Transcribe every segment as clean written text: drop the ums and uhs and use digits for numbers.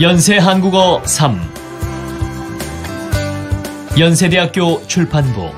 연세 한국어 3 연세대학교 출판부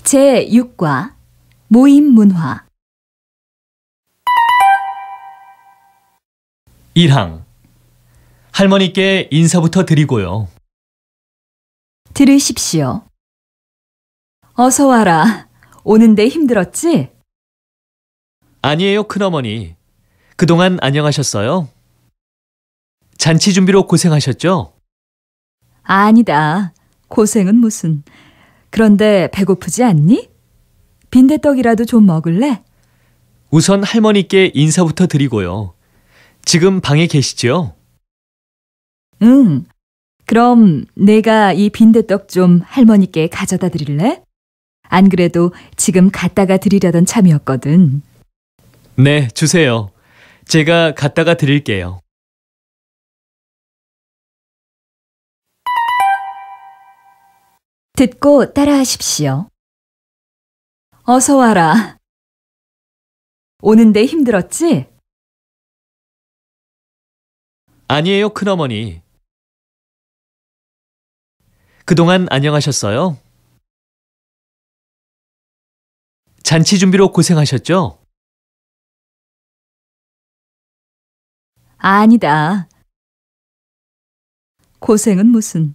제6과 모임 문화 1항 할머니께 인사부터 드리고요. 들으십시오. 어서 와라. 오는데 힘들었지? 아니에요, 큰어머니. 그동안 안녕하셨어요? 잔치 준비로 고생하셨죠? 아니다. 고생은 무슨. 그런데 배고프지 않니? 빈대떡이라도 좀 먹을래? 우선 할머니께 인사부터 드리고요. 지금 방에 계시죠? 응. 그럼 내가 이 빈대떡 좀 할머니께 가져다 드릴래? 안 그래도 지금 갖다가 드리려던 참이었거든. 네, 주세요. 제가 갖다가 드릴게요. 듣고 따라하십시오. 어서 와라. 오는데 힘들었지? 아니에요, 큰어머니. 그동안 안녕하셨어요? 잔치 준비로 고생하셨죠? 아니다. 고생은 무슨.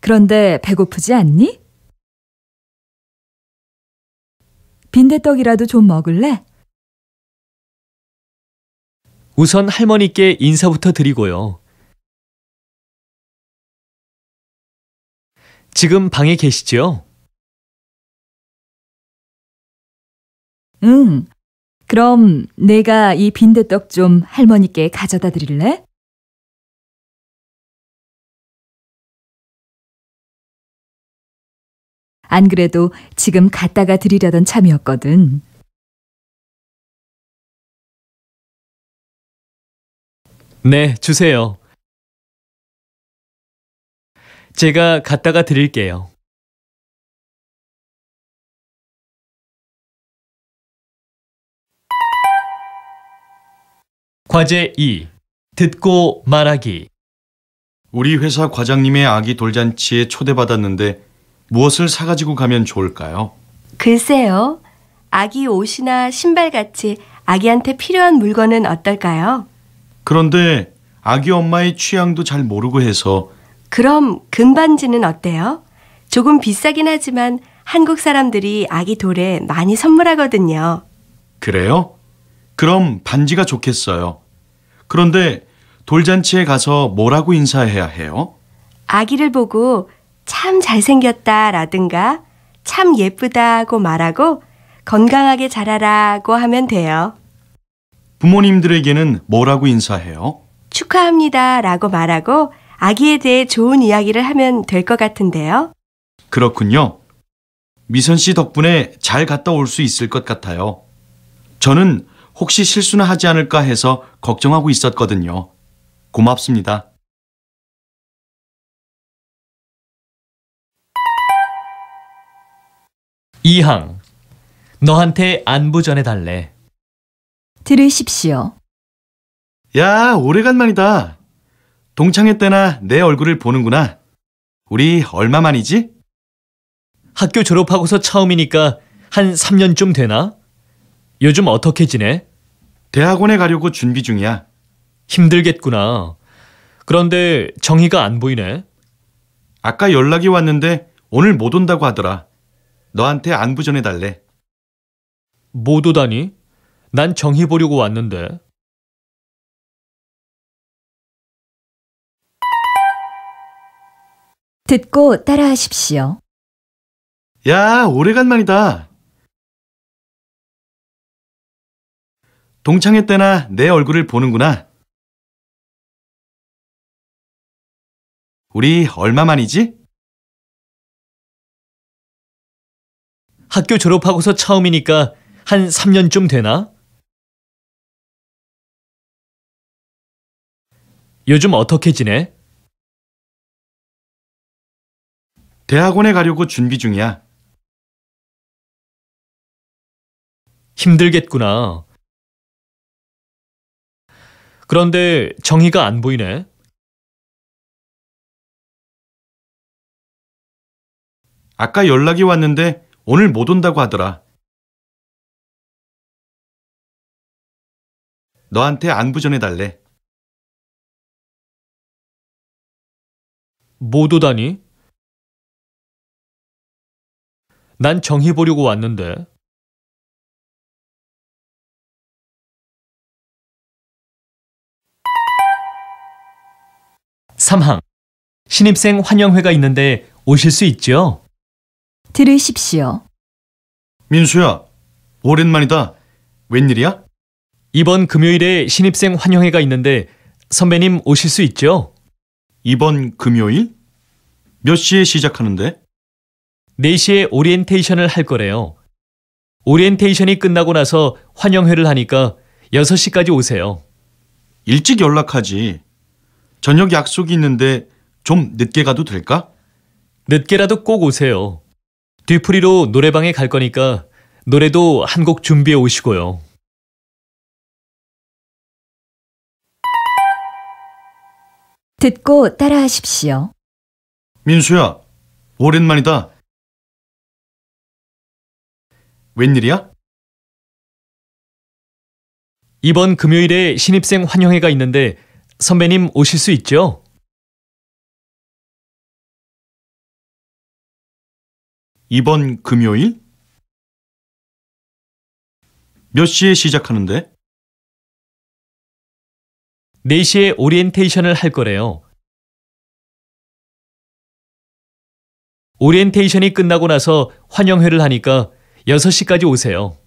그런데 배고프지 않니? 빈대떡이라도 좀 먹을래? 우선 할머니께 인사부터 드리고요. 지금 방에 계시죠? 응. 그럼 내가 이 빈대떡 좀 할머니께 가져다 드릴래? 안 그래도 지금 갖다가 드리려던 참이었거든. 네, 주세요. 제가 갖다가 드릴게요. 과제 2. 듣고 말하기. 우리 회사 과장님의 아기 돌잔치에 초대받았는데 무엇을 사가지고 가면 좋을까요? 글쎄요. 아기 옷이나 신발같이 아기한테 필요한 물건은 어떨까요? 그런데 아기 엄마의 취향도 잘 모르고 해서 그럼 금반지는 어때요? 조금 비싸긴 하지만 한국 사람들이 아기 돌에 많이 선물하거든요. 그래요? 그럼 반지가 좋겠어요. 그런데 돌잔치에 가서 뭐라고 인사해야 해요? 아기를 보고 참 잘생겼다라든가 참 예쁘다고 말하고 건강하게 자라라고 하면 돼요. 부모님들에게는 뭐라고 인사해요? 축하합니다라고 말하고 아기에 대해 좋은 이야기를 하면 될 것 같은데요. 그렇군요. 미선 씨 덕분에 잘 갔다 올 수 있을 것 같아요. 저는 혹시 실수나 하지 않을까 해서 걱정하고 있었거든요. 고맙습니다. 이항 너한테 안부 전해달래. 들으십시오. 야, 오래간만이다. 동창회 때나 내 얼굴을 보는구나. 우리 얼마 만이지? 학교 졸업하고서 처음이니까 한 3년쯤 되나? 요즘 어떻게 지내? 대학원에 가려고 준비 중이야. 힘들겠구나. 그런데 정희가 안 보이네. 아까 연락이 왔는데 오늘 못 온다고 하더라. 너한테 안부 전해달래. 못 오다니? 난 정희 보려고 왔는데. 듣고 따라하십시오. 야, 오래간만이다. 동창회 때나 내 얼굴을 보는구나. 우리 얼마 만이지? 학교 졸업하고서 처음이니까 한 3년쯤 되나? 요즘 어떻게 지내? 대학원에 가려고 준비 중이야. 힘들겠구나. 그런데 정희가 안 보이네. 아까 연락이 왔는데 오늘 못 온다고 하더라. 너한테 안부 전해달래. 못 오다니? 난 정희 보려고 왔는데. 삼항 신입생 환영회가 있는데 오실 수 있죠? 들으십시오. 민수야, 오랜만이다. 웬일이야? 이번 금요일에 신입생 환영회가 있는데 선배님 오실 수 있죠? 이번 금요일? 몇 시에 시작하는데? 4시에 오리엔테이션을 할 거래요. 오리엔테이션이 끝나고 나서 환영회를 하니까 6시까지 오세요. 일찍 연락하지. 저녁 약속이 있는데 좀 늦게 가도 될까? 늦게라도 꼭 오세요. 뒤풀이로 노래방에 갈 거니까 노래도 한 곡 준비해 오시고요. 듣고 따라하십시오. 민수야, 오랜만이다. 웬일이야? 이번 금요일에 신입생 환영회가 있는데 선배님 오실 수 있죠? 이번 금요일? 몇 시에 시작하는데? 4시에 오리엔테이션을 할 거래요. 오리엔테이션이 끝나고 나서 환영회를 하니까 6시까지 오세요.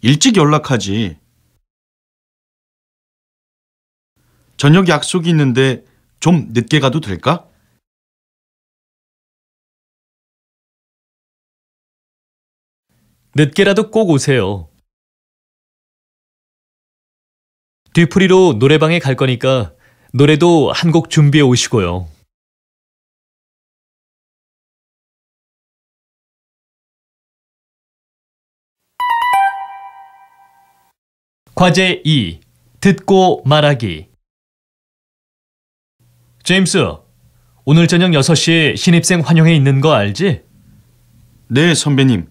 일찍 연락하지. 저녁 약속이 있는데 좀 늦게 가도 될까? 늦게라도 꼭 오세요. 뒤풀이로 노래방에 갈 거니까 노래도 한 곡 준비해 오시고요. 과제 2. 듣고 말하기. 제임스, 오늘 저녁 6시에 신입생 환영회 있는 거 알지? 네, 선배님.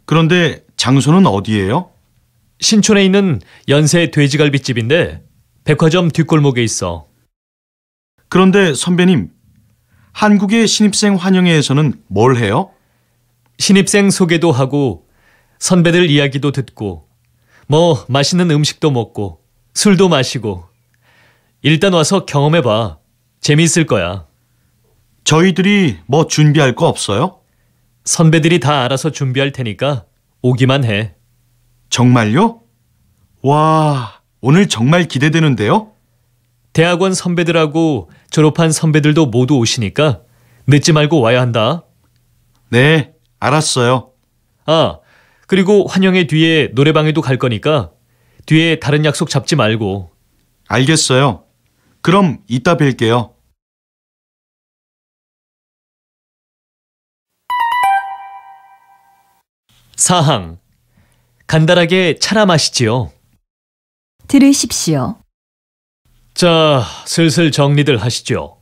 그런데 장소는 어디예요? 신촌에 있는 연세 돼지갈비집인데 백화점 뒷골목에 있어. 그런데 선배님, 한국의 신입생 환영회에서는 뭘 해요? 신입생 소개도 하고 선배들 이야기도 듣고 뭐 맛있는 음식도 먹고 술도 마시고 일단 와서 경험해봐. 재미있을 거야. 저희들이 뭐 준비할 거 없어요? 선배들이 다 알아서 준비할 테니까 오기만 해. 정말요? 와, 오늘 정말 기대되는데요? 대학원 선배들하고 졸업한 선배들도 모두 오시니까 늦지 말고 와야 한다. 네, 알았어요. 아, 그리고 환영회 뒤에 노래방에도 갈 거니까 뒤에 다른 약속 잡지 말고. 알겠어요. 그럼 이따 뵐게요. 사항. 간단하게 차나 마시지요. 들으십시오. 자, 슬슬 정리들 하시죠.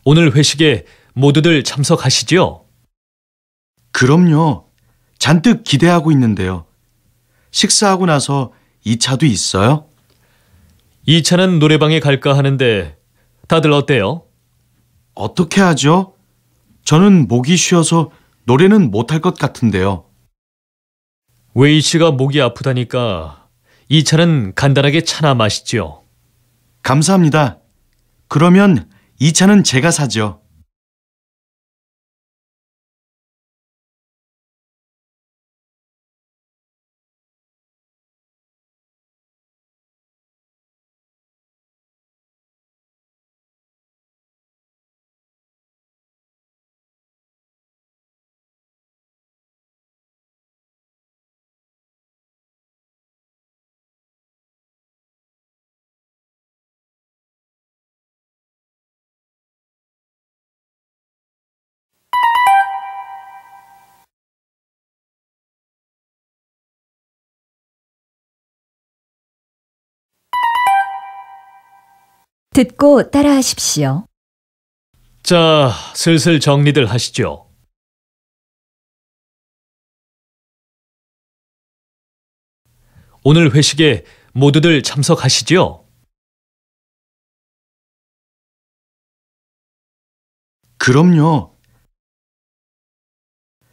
오늘 회식에 모두들 참석하시죠? 그럼요. 잔뜩 기대하고 있는데요. 식사하고 나서 2차도 있어요? 2차는 노래방에 갈까 하는데 다들 어때요? 어떻게 하죠? 저는 목이 쉬어서 노래는 못할 것 같은데요. 웨이 씨가 목이 아프다니까 2차는 간단하게 차나 마시죠. 감사합니다. 그러면 2차는 제가 사죠. 듣고 따라하십시오. 자, 슬슬 정리들 하시죠. 오늘 회식에 모두들 참석하시죠? 그럼요.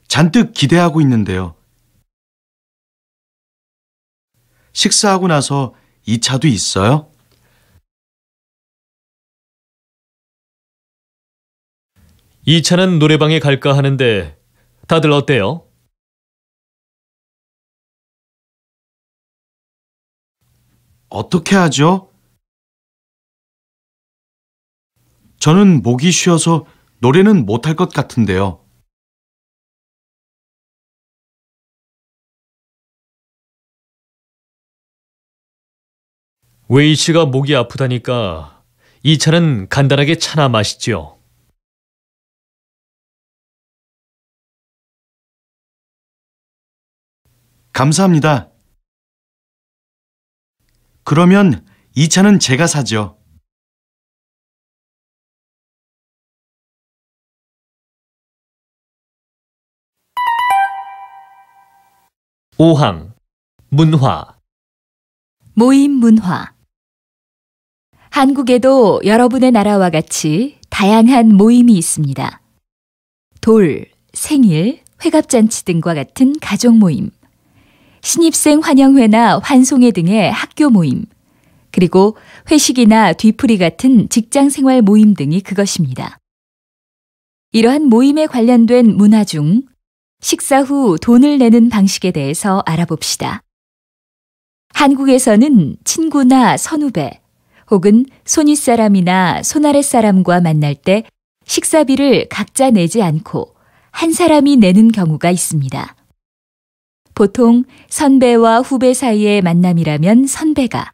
잔뜩 기대하고 있는데요. 식사하고 나서 2차도 있어요? 2차는 노래방에 갈까 하는데 다들 어때요? 어떻게 하죠? 저는 목이 쉬어서 노래는 못할 것 같은데요. 웨이 씨가 목이 아프다니까 2차는 간단하게 차나 마시죠. 감사합니다. 그러면 2차는 제가 사죠. 오항 문화. 모임 문화. 한국에도 여러분의 나라와 같이 다양한 모임이 있습니다. 돌, 생일, 회갑잔치 등과 같은 가족 모임, 신입생 환영회나 환송회 등의 학교 모임, 그리고 회식이나 뒤풀이 같은 직장 생활 모임 등이 그것입니다. 이러한 모임에 관련된 문화 중 식사 후 돈을 내는 방식에 대해서 알아봅시다. 한국에서는 친구나 선후배 혹은 손윗사람이나 손아랫사람과 만날 때 식사비를 각자 내지 않고 한 사람이 내는 경우가 있습니다. 보통 선배와 후배 사이의 만남이라면 선배가,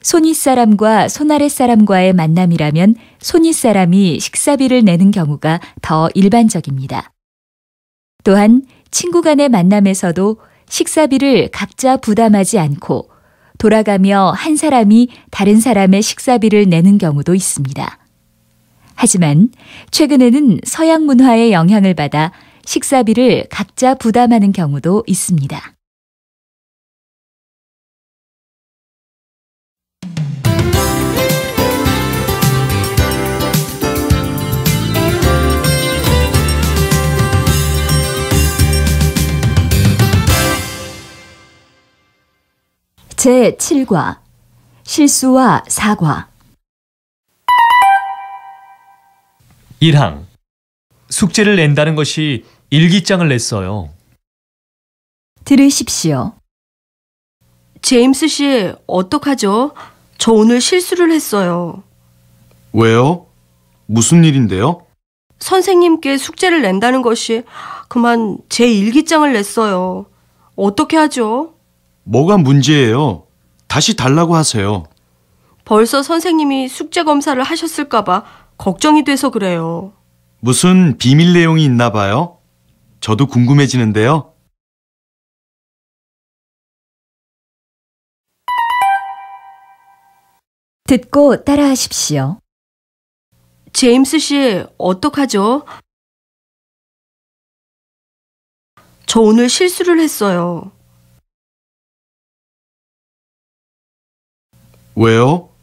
손윗사람과 손아랫사람과의 만남이라면 손윗사람이 식사비를 내는 경우가 더 일반적입니다. 또한 친구 간의 만남에서도 식사비를 각자 부담하지 않고 돌아가며 한 사람이 다른 사람의 식사비를 내는 경우도 있습니다. 하지만 최근에는 서양 문화의 영향을 받아 식사비를 각자 부담하는 경우도 있습니다. 제7과 실수와 사과. 1항 숙제를 낸다는 것이 일기장을 냈어요. 들으십시오. 제임스 씨, 어떡하죠? 저 오늘 실수를 했어요. 왜요? 무슨 일인데요? 선생님께 숙제를 낸다는 것이 그만 제 일기장을 냈어요. 어떻게 하죠? 뭐가 문제예요? 다시 달라고 하세요. 벌써 선생님이 숙제 검사를 하셨을까봐 걱정이 돼서 그래요. 무슨 비밀 내용이 있나 봐요? 저도 궁금해지는데요. 듣고 따라하십시오. 제임스 씨, 어떡하죠? 저 오늘 실수를 했어요. 왜요?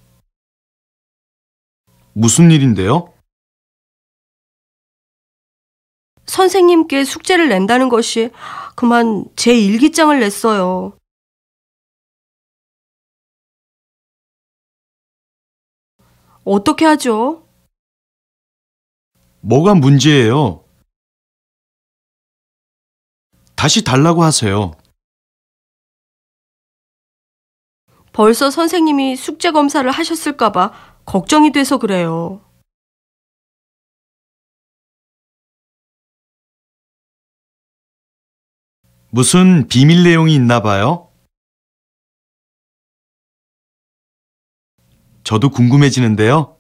무슨 일인데요? 선생님께 숙제를 낸다는 것이 그만 제 일기장을 냈어요. 어떻게 하죠? 뭐가 문제예요? 다시 달라고 하세요. 벌써 선생님이 숙제 검사를 하셨을까봐 걱정이 돼서 그래요. 무슨 비밀 내용이 있나 봐요? 저도 궁금해지는데요.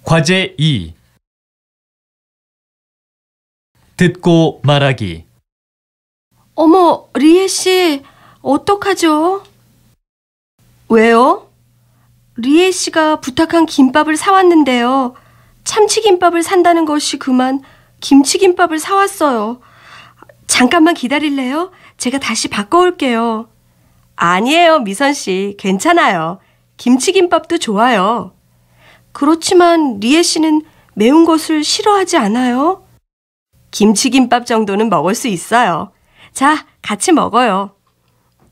과제 2. 듣고 말하기. 어머, 리에 씨, 어떡하죠? 왜요? 리에 씨가 부탁한 김밥을 사왔는데요. 참치김밥을 산다는 것이 그만 김치김밥을 사왔어요. 잠깐만 기다릴래요? 제가 다시 바꿔올게요. 아니에요, 미선 씨. 괜찮아요. 김치김밥도 좋아요. 그렇지만 리에 씨는 매운 것을 싫어하지 않아요? 김치김밥 정도는 먹을 수 있어요. 자, 같이 먹어요.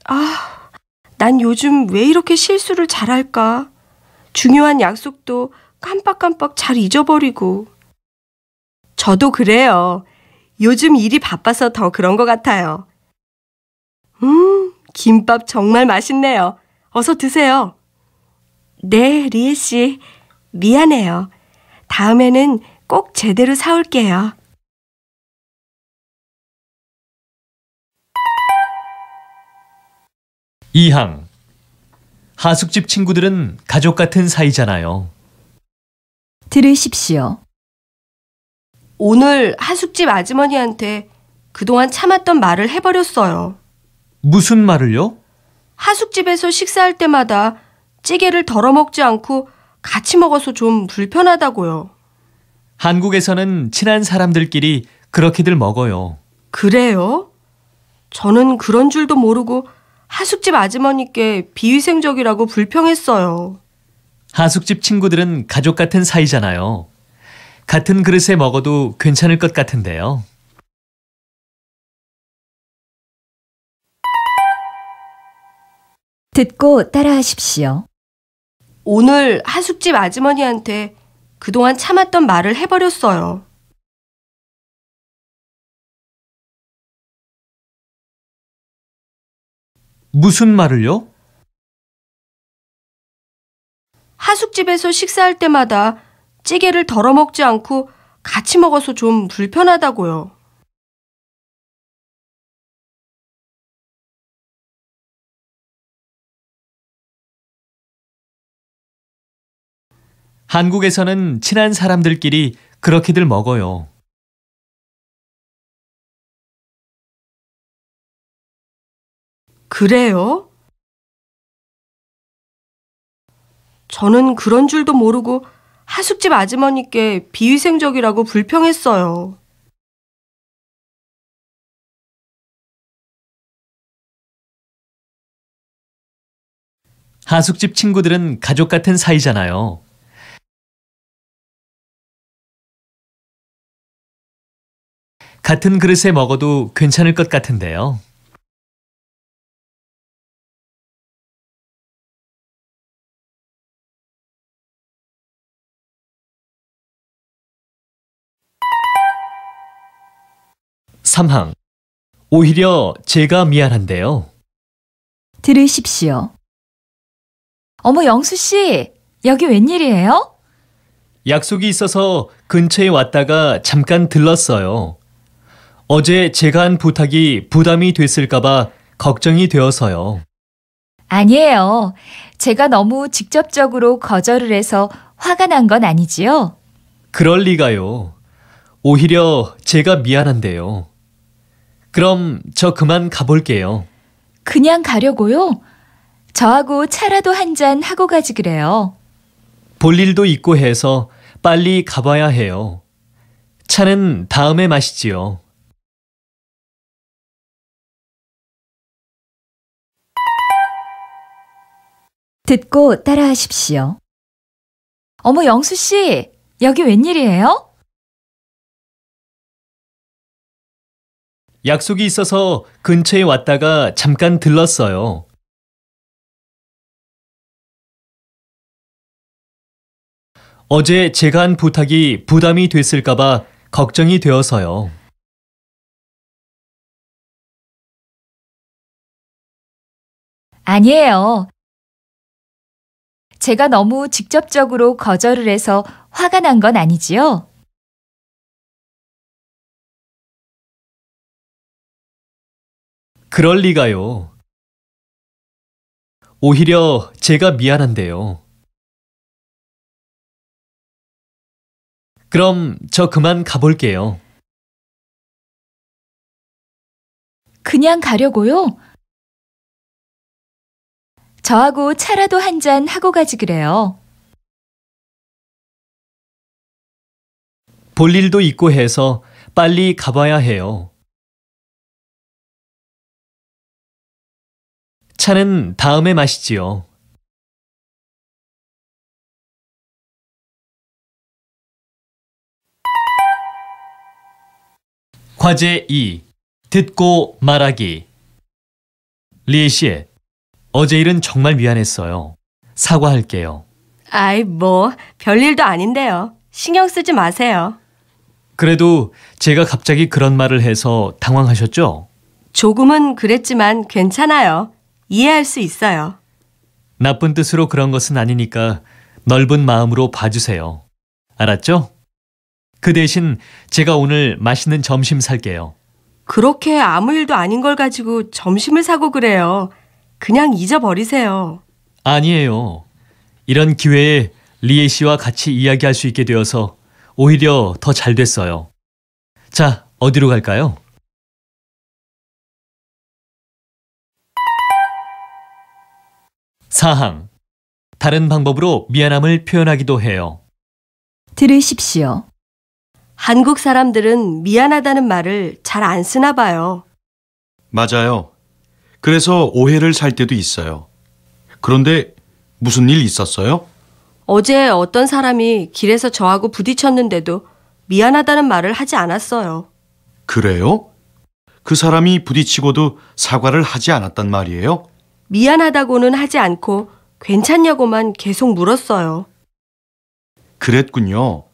아, 난 요즘 왜 이렇게 실수를 잘할까? 중요한 약속도 깜빡깜빡 잘 잊어버리고. 저도 그래요. 요즘 일이 바빠서 더 그런 것 같아요. 김밥 정말 맛있네요. 어서 드세요. 네, 리에 씨. 미안해요. 다음에는 꼭 제대로 사올게요. 이항. 하숙집 친구들은 가족 같은 사이잖아요. 들으십시오. 오늘 하숙집 아주머니한테 그동안 참았던 말을 해버렸어요. 무슨 말을요? 하숙집에서 식사할 때마다 찌개를 덜어 먹지 않고 같이 먹어서 좀 불편하다고요. 한국에서는 친한 사람들끼리 그렇게들 먹어요. 그래요? 저는 그런 줄도 모르고 하숙집 아주머니께 비위생적이라고 불평했어요. 하숙집 친구들은 가족 같은 사이잖아요. 같은 그릇에 먹어도 괜찮을 것 같은데요. 듣고 따라하십시오. 오늘 하숙집 아주머니한테 그동안 참았던 말을 해버렸어요. 무슨 말을요? 하숙집에서 식사할 때마다 찌개를 덜어 먹지 않고 같이 먹어서 좀 불편하다고요. 한국에서는 친한 사람들끼리 그렇게들 먹어요. 그래요? 저는 그런 줄도 모르고 하숙집 아주머니께 비위생적이라고 불평했어요. 하숙집 친구들은 가족 같은 사이잖아요. 같은 그릇에 먹어도 괜찮을 것 같은데요. 삼항. 오히려 제가 미안한데요. 들으십시오. 어머, 영수 씨, 여기 웬일이에요? 약속이 있어서 근처에 왔다가 잠깐 들렀어요. 어제 제가 한 부탁이 부담이 됐을까봐 걱정이 되어서요. 아니에요. 제가 너무 직접적으로 거절을 해서 화가 난 건 아니지요? 그럴 리가요. 오히려 제가 미안한데요. 그럼 저 그만 가볼게요. 그냥 가려고요? 저하고 차라도 한 잔 하고 가지 그래요. 볼 일도 있고 해서 빨리 가봐야 해요. 차는 다음에 마시지요. 듣고 따라하십시오. 어머, 영수 씨, 여기 웬일이에요? 약속이 있어서 근처에 왔다가 잠깐 들렀어요. 어제 제가 한 부탁이 부담이 됐을까봐 걱정이 되어서요. 아니에요. 제가 너무 직접적으로 거절을 해서 화가 난 건 아니지요? 그럴 리가요. 오히려 제가 미안한데요. 그럼 저 그만 가볼게요. 그냥 가려고요? 저하고 차라도 한 잔 하고 가지 그래요. 볼 일도 있고 해서 빨리 가봐야 해요. 차는 다음에 마시지요. 과제 2. 듣고 말하기. 리에 씨, 어제 일은 정말 미안했어요. 사과할게요. 아이, 뭐, 별일도 아닌데요. 신경 쓰지 마세요. 그래도 제가 갑자기 그런 말을 해서 당황하셨죠? 조금은 그랬지만 괜찮아요. 이해할 수 있어요. 나쁜 뜻으로 그런 것은 아니니까 넓은 마음으로 봐주세요. 알았죠? 그 대신 제가 오늘 맛있는 점심 살게요. 그렇게 아무 일도 아닌 걸 가지고 점심을 사고 그래요. 그냥 잊어버리세요. 아니에요. 이런 기회에 리에 씨와 같이 이야기할 수 있게 되어서 오히려 더 잘 됐어요. 자, 어디로 갈까요? 사항. 다른 방법으로 미안함을 표현하기도 해요. 들으십시오. 한국 사람들은 미안하다는 말을 잘 안 쓰나 봐요. 맞아요. 그래서 오해를 살 때도 있어요. 그런데 무슨 일 있었어요? 어제 어떤 사람이 길에서 저하고 부딪혔는데도 미안하다는 말을 하지 않았어요. 그래요? 그 사람이 부딪히고도 사과를 하지 않았단 말이에요? 미안하다고는 하지 않고 괜찮냐고만 계속 물었어요. 그랬군요.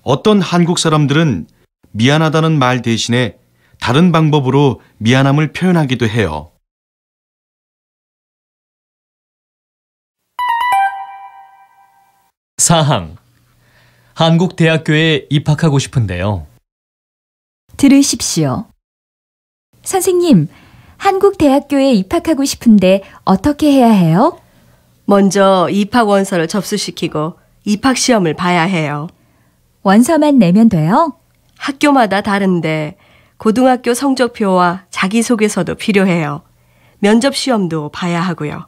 어떤 한국 사람들은 미안하다는 말 대신에 다른 방법으로 미안함을 표현하기도 해요. 사항. 한국 대학교에 입학하고 싶은데요. 들으십시오. 선생님, 한국 대학교에 입학하고 싶은데 어떻게 해야 해요? 먼저 입학 원서를 접수시키고 입학 시험을 봐야 해요. 원서만 내면 돼요? 학교마다 다른데 고등학교 성적표와 자기소개서도 필요해요. 면접 시험도 봐야 하고요.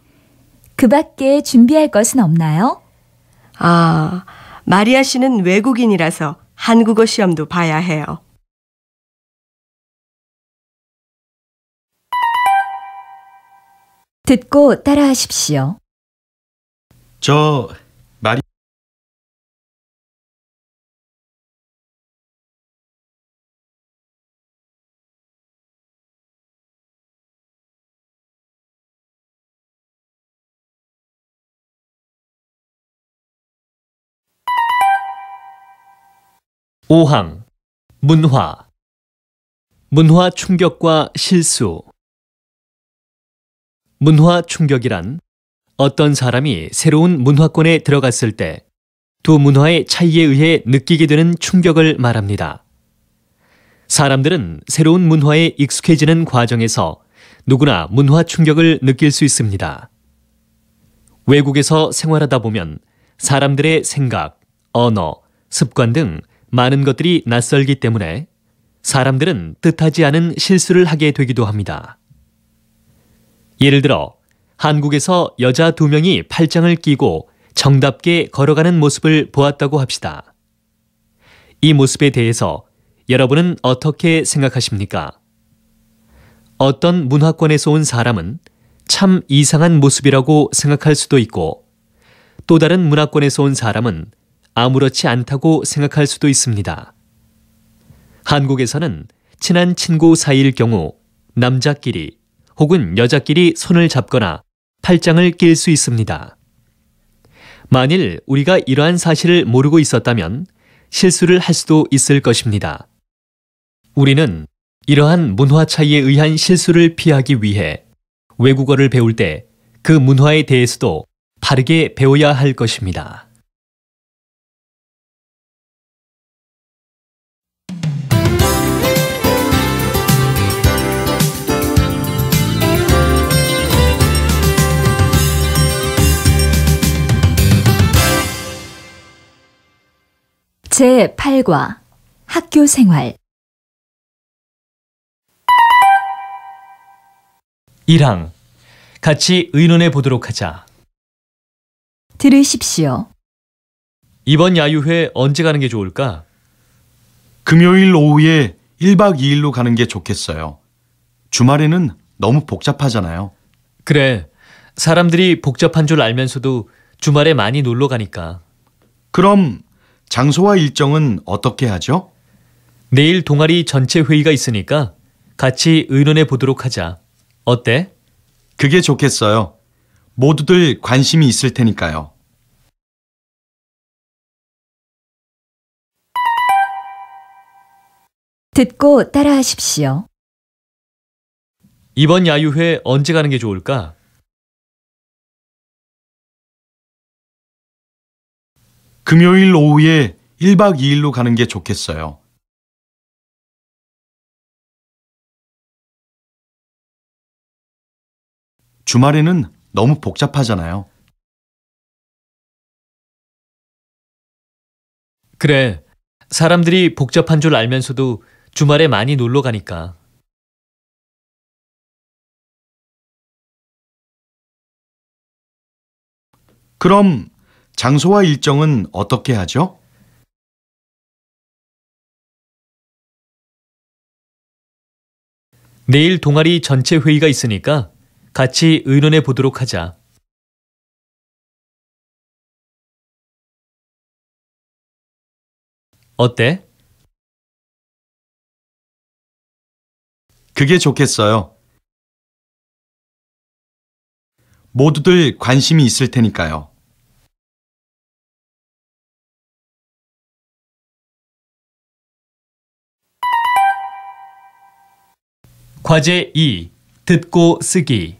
그 밖에 준비할 것은 없나요? 아, 마리아 씨는 외국인이라서 한국어 시험도 봐야 해요. 듣고 따라하십시오. 저 말이 오항. 문화. 문화 충격과 실수. 문화 충격이란 어떤 사람이 새로운 문화권에 들어갔을 때 두 문화의 차이에 의해 느끼게 되는 충격을 말합니다. 사람들은 새로운 문화에 익숙해지는 과정에서 누구나 문화 충격을 느낄 수 있습니다. 외국에서 생활하다 보면 사람들의 생각, 언어, 습관 등 많은 것들이 낯설기 때문에 사람들은 뜻하지 않은 실수를 하게 되기도 합니다. 예를 들어 한국에서 여자 2명이 팔짱을 끼고 정답게 걸어가는 모습을 보았다고 합시다. 이 모습에 대해서 여러분은 어떻게 생각하십니까? 어떤 문화권에서 온 사람은 참 이상한 모습이라고 생각할 수도 있고 또 다른 문화권에서 온 사람은 아무렇지 않다고 생각할 수도 있습니다. 한국에서는 친한 친구 사이일 경우 남자끼리 혹은 여자끼리 손을 잡거나 팔짱을 낄 수 있습니다. 만일 우리가 이러한 사실을 모르고 있었다면 실수를 할 수도 있을 것입니다. 우리는 이러한 문화 차이에 의한 실수를 피하기 위해 외국어를 배울 때 그 문화에 대해서도 바르게 배워야 할 것입니다. 제8과 학교 생활. 1항. 같이 의논해 보도록 하자. 들으십시오. 이번 야유회 언제 가는 게 좋을까? 금요일 오후에 1박 2일로 가는 게 좋겠어요. 주말에는 너무 복잡하잖아요. 그래. 사람들이 복잡한 줄 알면서도 주말에 많이 놀러 가니까. 그럼 장소와 일정은 어떻게 하죠? 내일 동아리 전체 회의가 있으니까 같이 의논해 보도록 하자. 어때? 그게 좋겠어요. 모두들 관심이 있을 테니까요. 듣고 따라하십시오. 이번 야유회 언제 가는 게 좋을까? 금요일 오후에 1박 2일로 가는 게 좋겠어요. 주말에는 너무 복잡하잖아요. 그래. 사람들이 복잡한 줄 알면서도 주말에 많이 놀러 가니까. 그럼 장소와 일정은 어떻게 하죠? 내일 동아리 전체 회의가 있으니까 같이 의논해 보도록 하자. 어때? 그게 좋겠어요. 모두들 관심이 있을 테니까요. 과제 2. 듣고 쓰기.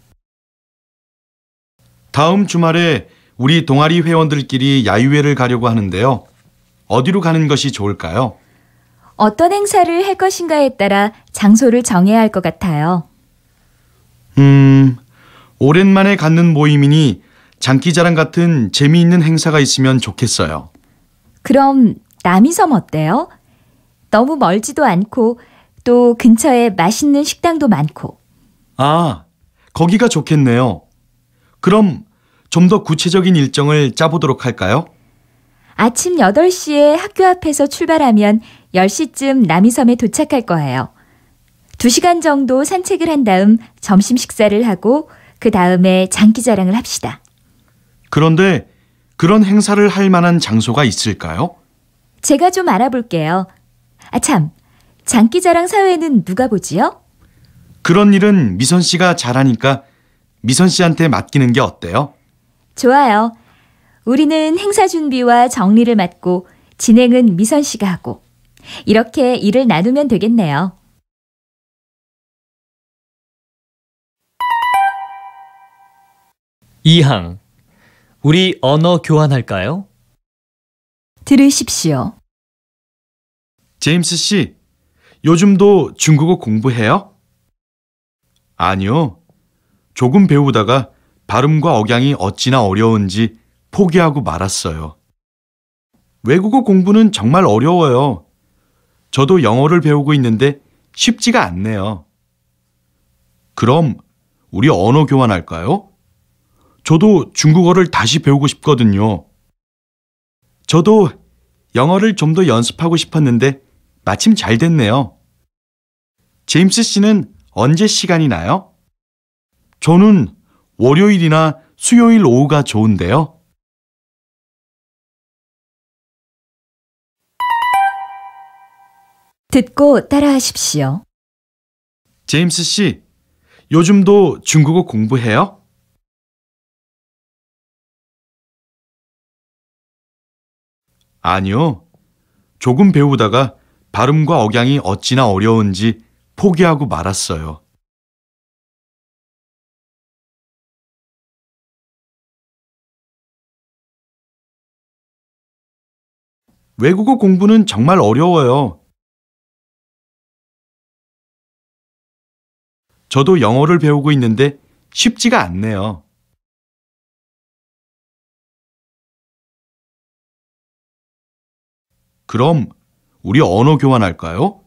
다음 주말에 우리 동아리 회원들끼리 야유회를 가려고 하는데요. 어디로 가는 것이 좋을까요? 어떤 행사를 할 것인가에 따라 장소를 정해야 할 것 같아요. 오랜만에 갖는 모임이니 장기자랑 같은 재미있는 행사가 있으면 좋겠어요. 그럼 남이섬 어때요? 너무 멀지도 않고 또 근처에 맛있는 식당도 많고. 아, 거기가 좋겠네요. 그럼 좀 더 구체적인 일정을 짜보도록 할까요? 아침 8시에 학교 앞에서 출발하면 10시쯤 남이섬에 도착할 거예요. 2시간 정도 산책을 한 다음 점심 식사를 하고 그 다음에 장기자랑을 합시다. 그런데 그런 행사를 할 만한 장소가 있을까요? 제가 좀 알아볼게요. 아 참, 장기자랑 사회는 누가 보지요? 그런 일은 미선 씨가 잘하니까 미선 씨한테 맡기는 게 어때요? 좋아요. 우리는 행사 준비와 정리를 맡고 진행은 미선 씨가 하고 이렇게 일을 나누면 되겠네요. 이항. 우리 언어 교환할까요? 들으십시오. 제임스 씨, 요즘도 중국어 공부해요? 아니요. 조금 배우다가 발음과 억양이 어찌나 어려운지 포기하고 말았어요. 외국어 공부는 정말 어려워요. 저도 영어를 배우고 있는데 쉽지가 않네요. 그럼 우리 언어 교환할까요? 저도 중국어를 다시 배우고 싶거든요. 저도 영어를 좀 더 연습하고 싶었는데 마침 잘 됐네요. 제임스 씨는 언제 시간이 나요? 저는 월요일이나 수요일 오후가 좋은데요. 듣고 따라하십시오. 제임스 씨, 요즘도 중국어 공부해요? 아니요. 조금 배우다가 발음과 억양이 어찌나 어려운지 포기하고 말았어요. 외국어 공부는 정말 어려워요. 저도 영어를 배우고 있는데 쉽지가 않네요. 그럼 우리 언어 교환할까요?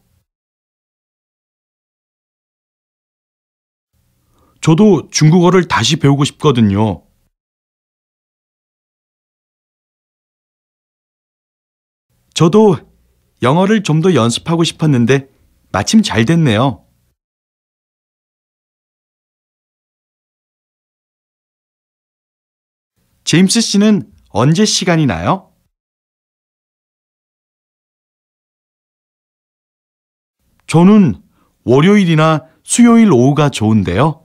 저도 중국어를 다시 배우고 싶거든요. 저도 영어를 좀 더 연습하고 싶었는데 마침 잘 됐네요. 제임스 씨는 언제 시간이 나요? 저는 월요일이나 수요일 오후가 좋은데요.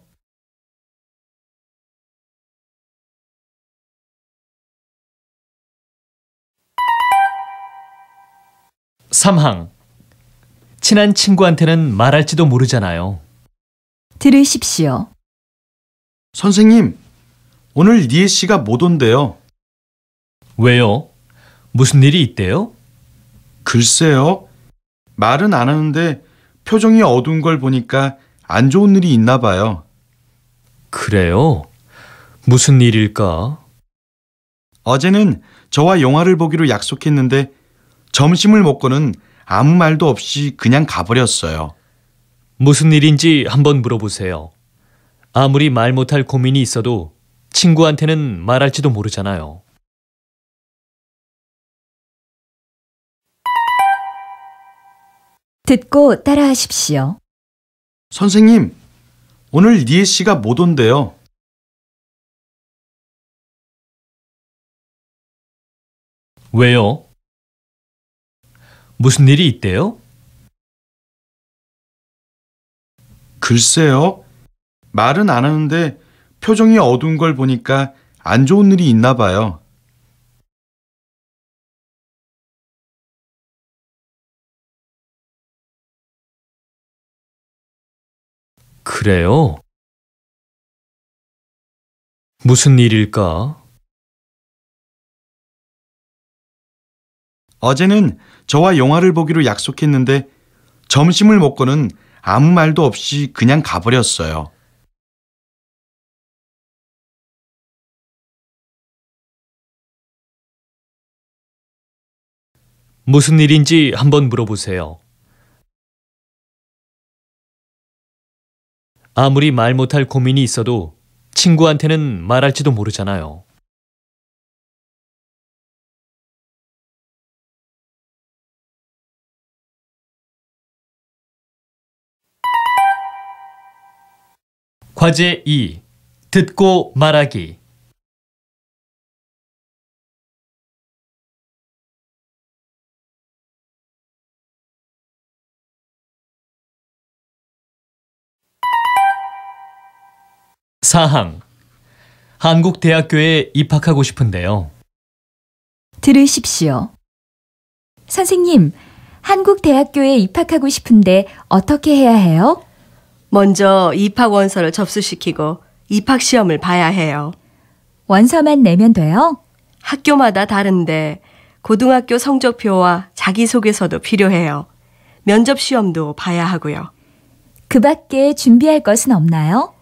삼항. 친한 친구한테는 말할지도 모르잖아요. 들으십시오. 선생님, 오늘 리에 씨가 못 온대요. 왜요? 무슨 일이 있대요? 글쎄요. 말은 안 하는데 표정이 어두운 걸 보니까 안 좋은 일이 있나 봐요. 그래요? 무슨 일일까? 어제는 저와 영화를 보기로 약속했는데 점심을 먹고는 아무 말도 없이 그냥 가버렸어요. 무슨 일인지 한번 물어보세요. 아무리 말 못할 고민이 있어도 친구한테는 말할지도 모르잖아요. 듣고 따라하십시오. 선생님, 오늘 리에 씨가 못 온대요. 왜요? 무슨 일이 있대요? 글쎄요. 말은 안 하는데 표정이 어두운 걸 보니까 안 좋은 일이 있나 봐요. 그래요? 무슨 일일까? 어제는 저와 영화를 보기로 약속했는데 점심을 먹고는 아무 말도 없이 그냥 가버렸어요. 무슨 일인지 한번 물어보세요. 아무리 말 못할 고민이 있어도 친구한테는 말할지도 모르잖아요. 과제 2. 듣고 말하기. 사항. 한국 대학교에 입학하고 싶은데요. 들으십시오. 선생님, 한국 대학교에 입학하고 싶은데 어떻게 해야 해요? 먼저 입학 원서를 접수시키고 입학 시험을 봐야 해요. 원서만 내면 돼요? 학교마다 다른데 고등학교 성적표와 자기소개서도 필요해요. 면접 시험도 봐야 하고요. 그 밖에 준비할 것은 없나요?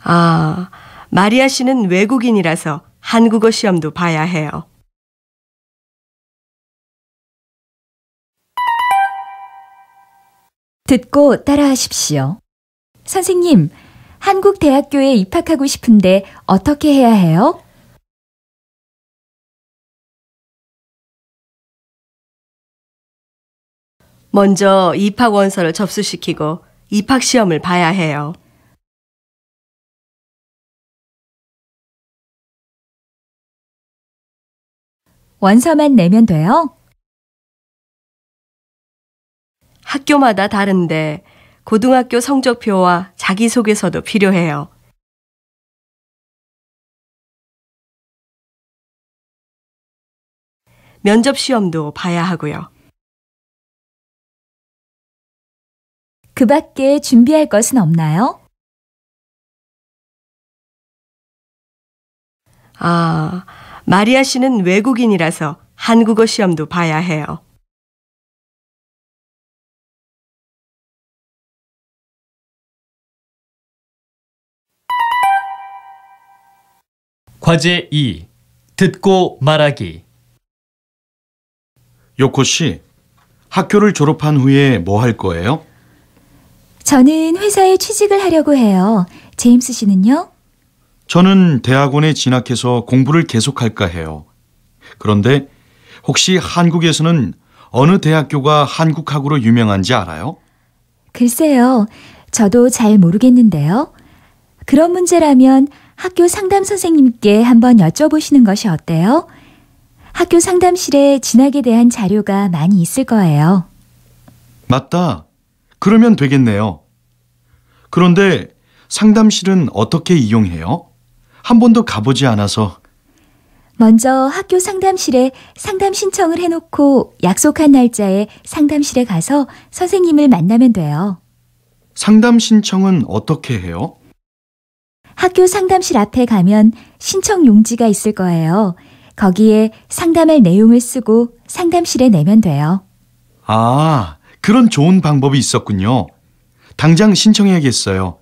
아, 마리아 씨는 외국인이라서 한국어 시험도 봐야 해요. 듣고 따라하십시오. 선생님, 한국 대학교에 입학하고 싶은데 어떻게 해야 해요? 먼저 입학 원서를 접수시키고 입학 시험을 봐야 해요. 원서만 내면 돼요? 학교마다 다른데 고등학교 성적표와 자기소개서도 필요해요. 면접 시험도 봐야 하고요. 그 밖에 준비할 것은 없나요? 아, 마리아 씨는 외국인이라서 한국어 시험도 봐야 해요. 과제 2. 듣고 말하기. 요코 씨, 학교를 졸업한 후에 뭐 할 거예요? 저는 회사에 취직을 하려고 해요. 제임스 씨는요? 저는 대학원에 진학해서 공부를 계속할까 해요. 그런데 혹시 한국에서는 어느 대학교가 한국학으로 유명한지 알아요? 글쎄요. 저도 잘 모르겠는데요. 그런 문제라면 학교 상담 선생님께 한번 여쭤보시는 것이 어때요? 학교 상담실에 진학에 대한 자료가 많이 있을 거예요. 맞다. 그러면 되겠네요. 그런데 상담실은 어떻게 이용해요? 한 번도 가보지 않아서. 먼저 학교 상담실에 상담 신청을 해놓고 약속한 날짜에 상담실에 가서 선생님을 만나면 돼요. 상담 신청은 어떻게 해요? 학교 상담실 앞에 가면 신청 용지가 있을 거예요. 거기에 상담할 내용을 쓰고 상담실에 내면 돼요. 아, 그런 좋은 방법이 있었군요. 당장 신청해야겠어요.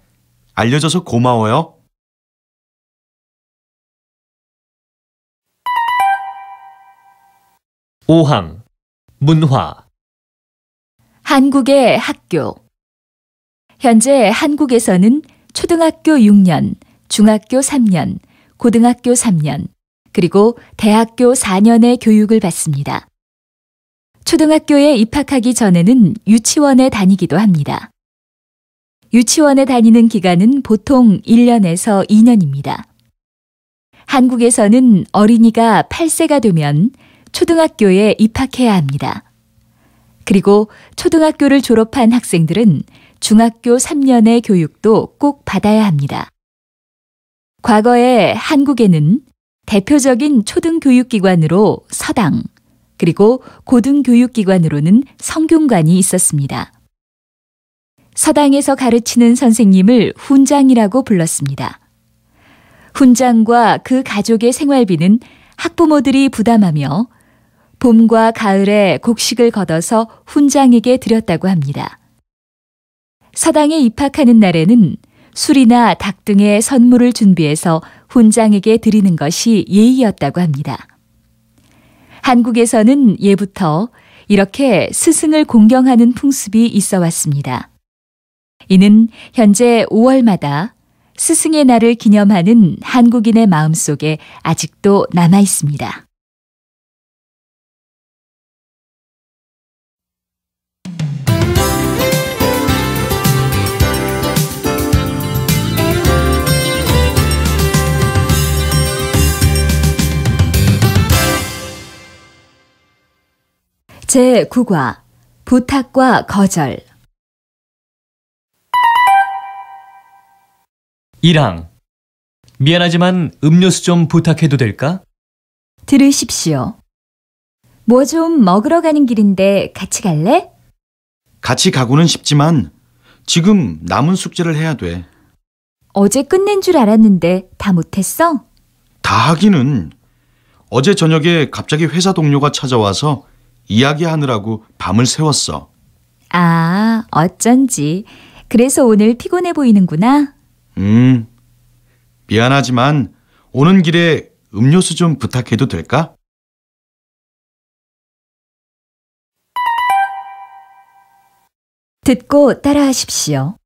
알려줘서 고마워요. 오항 문화. 한국의 학교. 현재 한국에서는 초등학교 6년, 중학교 3년, 고등학교 3년, 그리고 대학교 4년의 교육을 받습니다. 초등학교에 입학하기 전에는 유치원에 다니기도 합니다. 유치원에 다니는 기간은 보통 1년에서 2년입니다. 한국에서는 어린이가 8세가 되면 초등학교에 입학해야 합니다. 그리고 초등학교를 졸업한 학생들은 중학교 3년의 교육도 꼭 받아야 합니다. 과거에 한국에는 대표적인 초등교육기관으로 서당, 그리고 고등교육기관으로는 성균관이 있었습니다. 서당에서 가르치는 선생님을 훈장이라고 불렀습니다. 훈장과 그 가족의 생활비는 학부모들이 부담하며 봄과 가을에 곡식을 걷어서 훈장에게 드렸다고 합니다. 서당에 입학하는 날에는 술이나 닭 등의 선물을 준비해서 훈장에게 드리는 것이 예의였다고 합니다. 한국에서는 예부터 이렇게 스승을 공경하는 풍습이 있어 왔습니다. 이는 현재 5월마다 스승의 날을 기념하는 한국인의 마음속에 아직도 남아 있습니다. 제9과 부탁과 거절. 1항. 미안하지만 음료수 좀 부탁해도 될까? 들으십시오. 뭐 좀 먹으러 가는 길인데 같이 갈래? 같이 가고는 싶지만 지금 남은 숙제를 해야 돼. 어제 끝낸 줄 알았는데 다 못했어? 다 하기는 어제 저녁에 갑자기 회사 동료가 찾아와서 이야기하느라고 밤을 새웠어. 아, 어쩐지. 그래서 오늘 피곤해 보이는구나. 미안하지만 오는 길에 음료수 좀 부탁해도 될까? 듣고 따라하십시오.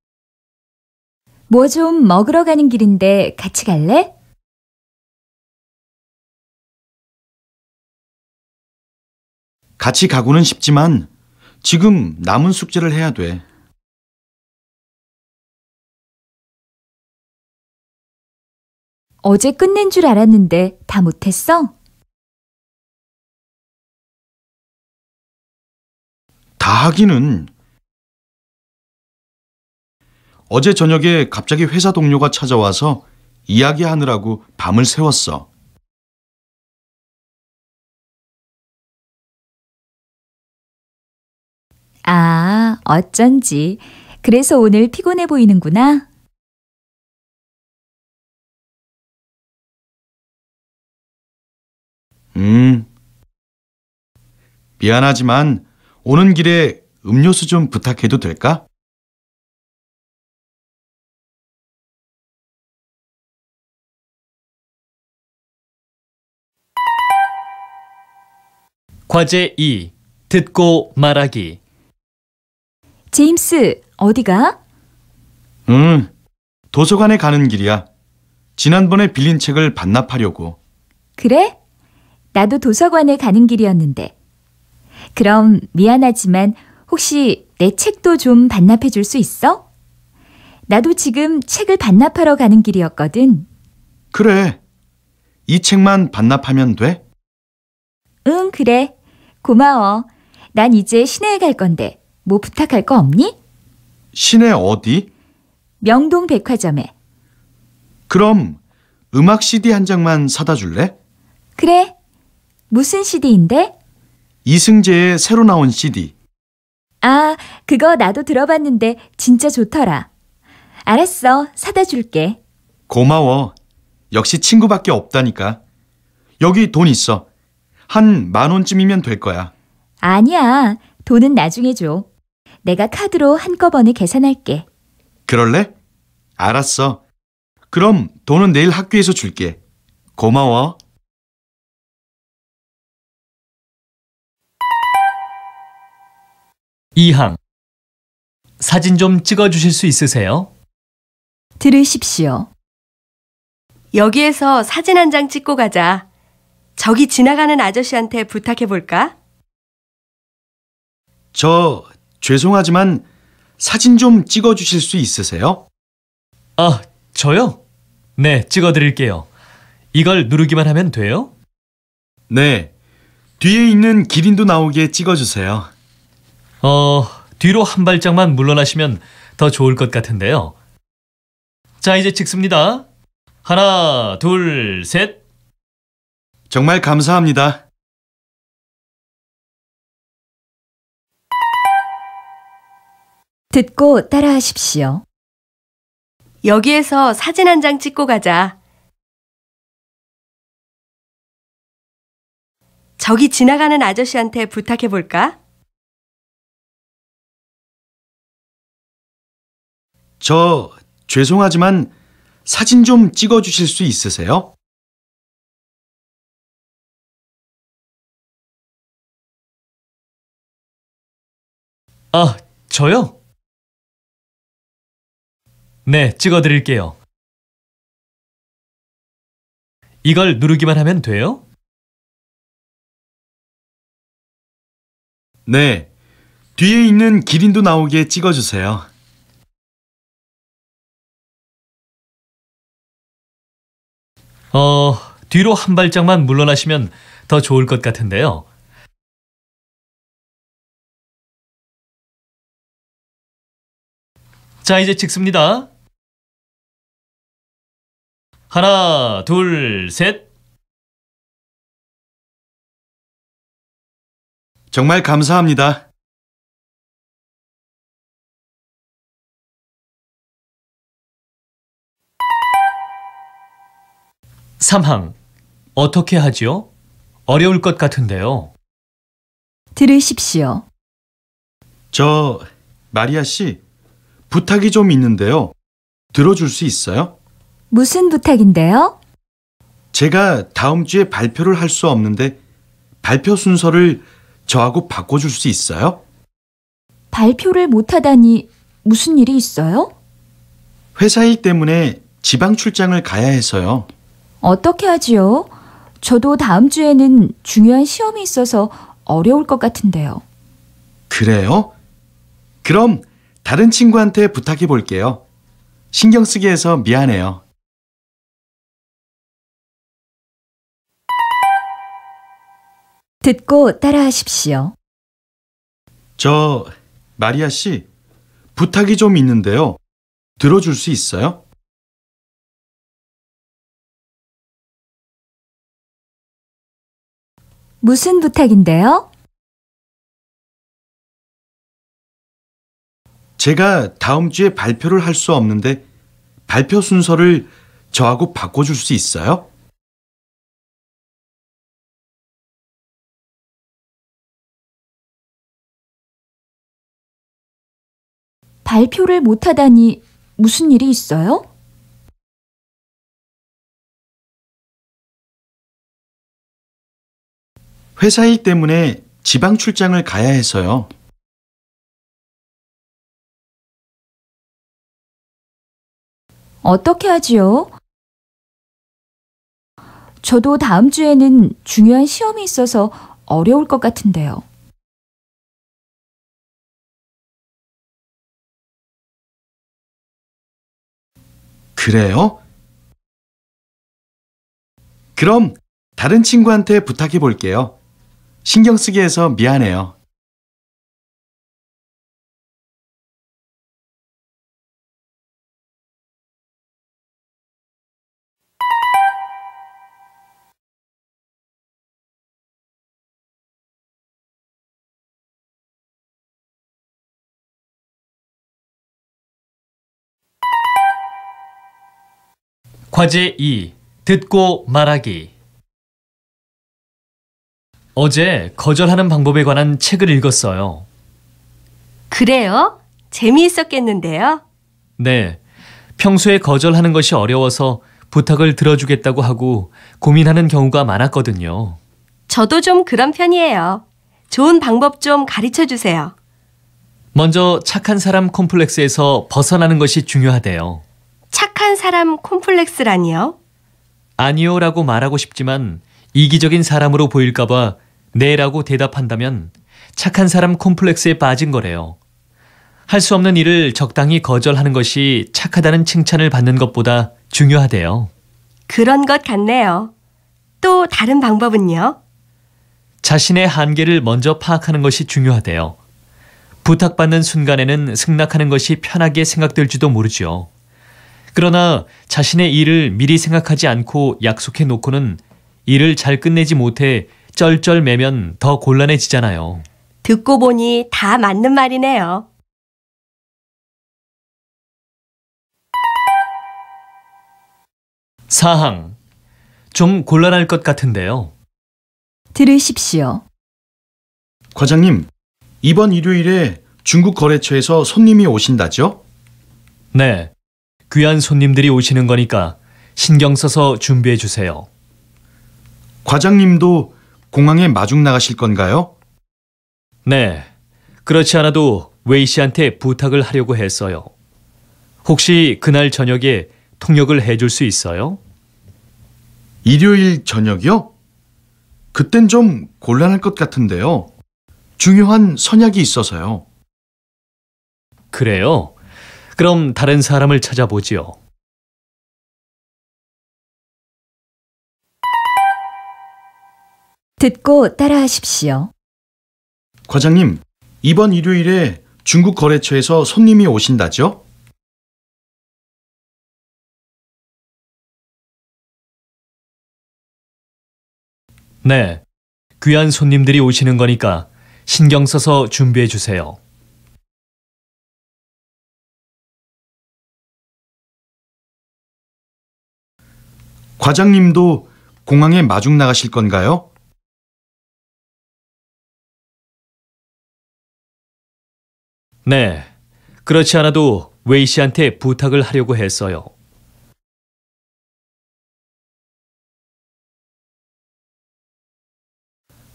뭐 좀 먹으러 가는 길인데 같이 갈래? 같이 가고는 싶지만 지금 남은 숙제를 해야 돼. 어제 끝낸 줄 알았는데 다 못했어? 다 하기는 어제 저녁에 갑자기 회사 동료가 찾아와서 이야기하느라고 밤을 새웠어. 아, 어쩐지. 그래서 오늘 피곤해 보이는구나. 미안하지만 오는 길에 음료수 좀 부탁해도 될까? 과제 2. 듣고 말하기. 제임스, 어디가? 도서관에 가는 길이야. 지난번에 빌린 책을 반납하려고. 그래? 나도 도서관에 가는 길이었는데. 그럼 미안하지만 혹시 내 책도 좀 반납해 줄 수 있어? 나도 지금 책을 반납하러 가는 길이었거든. 그래. 이 책만 반납하면 돼? 응, 그래. 고마워. 난 이제 시내에 갈 건데 뭐 부탁할 거 없니? 시내 어디? 명동 백화점에. 그럼 음악 CD 한 장만 사다 줄래? 그래. 무슨 CD인데? 이승재의 새로 나온 CD. 아, 그거 나도 들어봤는데 진짜 좋더라. 알았어. 사다 줄게. 고마워. 역시 친구밖에 없다니까. 여기 돈 있어. 한 10,000원쯤이면 될 거야. 아니야. 돈은 나중에 줘. 내가 카드로 한꺼번에 계산할게. 그럴래? 알았어. 그럼 돈은 내일 학교에서 줄게. 고마워. 이항. 사진 좀 찍어 주실 수 있으세요? 들으십시오. 여기에서 사진 한 장 찍고 가자. 저기 지나가는 아저씨한테 부탁해 볼까? 죄송하지만 사진 좀 찍어 주실 수 있으세요? 아, 저요? 네, 찍어 드릴게요. 이걸 누르기만 하면 돼요? 네. 뒤에 있는 기린도 나오게 찍어 주세요. 뒤로 한 발짝만 물러나시면 더 좋을 것 같은데요. 자, 이제 찍습니다. 하나, 둘, 셋. 정말 감사합니다. 듣고 따라하십시오. 여기에서 사진 한 장 찍고 가자. 저기 지나가는 아저씨한테 부탁해 볼까? 죄송하지만 사진 좀 찍어 주실 수 있으세요? 아, 저요? 네, 찍어 드릴게요. 이걸 누르기만 하면 돼요? 네. 뒤에 있는 기린도 나오게 찍어 주세요. 뒤로 한 발짝만 물러나시면 더 좋을 것 같은데요. 자, 이제 찍습니다. 하나, 둘, 셋. 정말 감사합니다. 삼항. 어떻게 하지요? 어려울 것 같은데요. 들으십시오. 마리아 씨, 부탁이 좀 있는데요. 들어줄 수 있어요? 무슨 부탁인데요? 제가 다음 주에 발표를 할 수 없는데 발표 순서를 저하고 바꿔줄 수 있어요? 발표를 못하다니 무슨 일이 있어요? 회사 일 때문에 지방 출장을 가야 해서요. 어떻게 하지요? 저도 다음 주에는 중요한 시험이 있어서 어려울 것 같은데요. 그래요? 그럼 다른 친구한테 부탁해 볼게요. 신경 쓰게 해서 미안해요. 듣고 따라하십시오. 마리아 씨, 부탁이 좀 있는데요. 들어줄 수 있어요? 무슨 부탁인데요? 제가 다음 주에 발표를 할 수 없는데 발표 순서를 저하고 바꿔줄 수 있어요? 발표를 못하다니 무슨 일이 있어요? 회사 일 때문에 지방 출장을 가야 해서요. 어떻게 하지요? 저도 다음 주에는 중요한 시험이 있어서 어려울 것 같은데요. 그래요? 그럼 다른 친구한테 부탁해 볼게요. 신경 쓰게 해서 미안해요. 과제 2. 듣고 말하기. 어제 거절하는 방법에 관한 책을 읽었어요. 그래요? 재미있었겠는데요? 네. 평소에 거절하는 것이 어려워서 부탁을 들어주겠다고 하고 고민하는 경우가 많았거든요. 저도 좀 그런 편이에요. 좋은 방법 좀 가르쳐 주세요. 먼저 착한 사람 콤플렉스에서 벗어나는 것이 중요하대요. 착한 사람 콤플렉스라니요? 아니요라고 말하고 싶지만 이기적인 사람으로 보일까봐 네라고 대답한다면 착한 사람 콤플렉스에 빠진 거래요. 할 수 없는 일을 적당히 거절하는 것이 착하다는 칭찬을 받는 것보다 중요하대요. 그런 것 같네요. 또 다른 방법은요? 자신의 한계를 먼저 파악하는 것이 중요하대요. 부탁받는 순간에는 승낙하는 것이 편하게 생각될지도 모르죠. 그러나 자신의 일을 미리 생각하지 않고 약속해 놓고는 일을 잘 끝내지 못해 쩔쩔매면 더 곤란해지잖아요. 듣고 보니 다 맞는 말이네요. 사항. 좀 곤란할 것 같은데요. 들으십시오. 과장님, 이번 일요일에 중국 거래처에서 손님이 오신다죠? 네. 귀한 손님들이 오시는 거니까 신경 써서 준비해 주세요. 과장님도 공항에 마중 나가실 건가요? 네. 그렇지 않아도 웨이 씨한테 부탁을 하려고 했어요. 혹시 그날 저녁에 통역을 해줄 수 있어요? 일요일 저녁이요? 그땐 좀 곤란할 것 같은데요. 중요한 선약이 있어서요. 그래요? 그럼 다른 사람을 찾아보지요. 듣고 따라하십시오. 과장님, 이번 일요일에 중국 거래처에서 손님이 오신다죠? 네. 귀한 손님들이 오시는 거니까 신경 써서 준비해 주세요. 과장님도 공항에 마중 나가실 건가요? 네. 그렇지 않아도 웨이 씨한테 부탁을 하려고 했어요.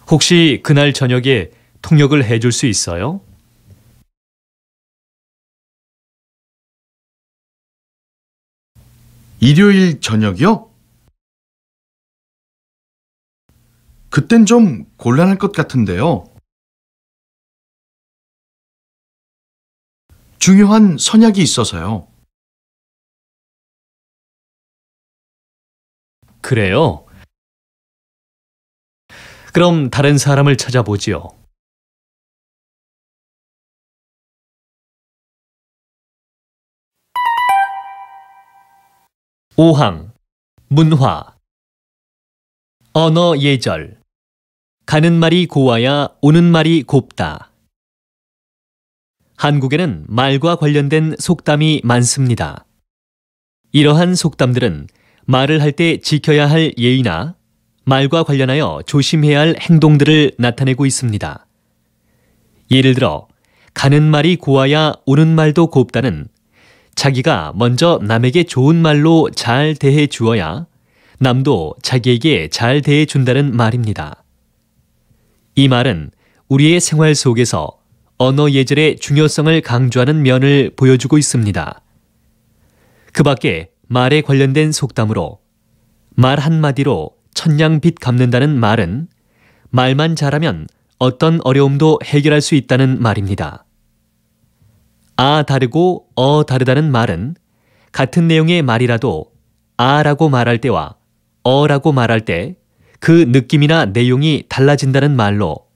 혹시 그날 저녁에 통역을 해줄 수 있어요? 일요일 저녁이요? 그땐 좀 곤란할 것 같은데요. 중요한 선약이 있어서요. 그래요? 그럼 다른 사람을 찾아보지요. 오항. 문화. 언어 예절. 가는 말이 고와야 오는 말이 곱다. 한국에는 말과 관련된 속담이 많습니다. 이러한 속담들은 말을 할 때 지켜야 할 예의나 말과 관련하여 조심해야 할 행동들을 나타내고 있습니다. 예를 들어, 가는 말이 고와야 오는 말도 곱다는 자기가 먼저 남에게 좋은 말로 잘 대해 주어야 남도 자기에게 잘 대해 준다는 말입니다. 이 말은 우리의 생활 속에서 언어 예절의 중요성을 강조하는 면을 보여주고 있습니다. 그 밖에 말에 관련된 속담으로 말 한마디로 천냥 빚 갚는다는 말은 말만 잘하면 어떤 어려움도 해결할 수 있다는 말입니다. 아 다르고 다르다는 말은 같은 내용의 말이라도 아라고 말할 때와 어라고 말할 때 그 느낌이나 내용이 달라진다는 말로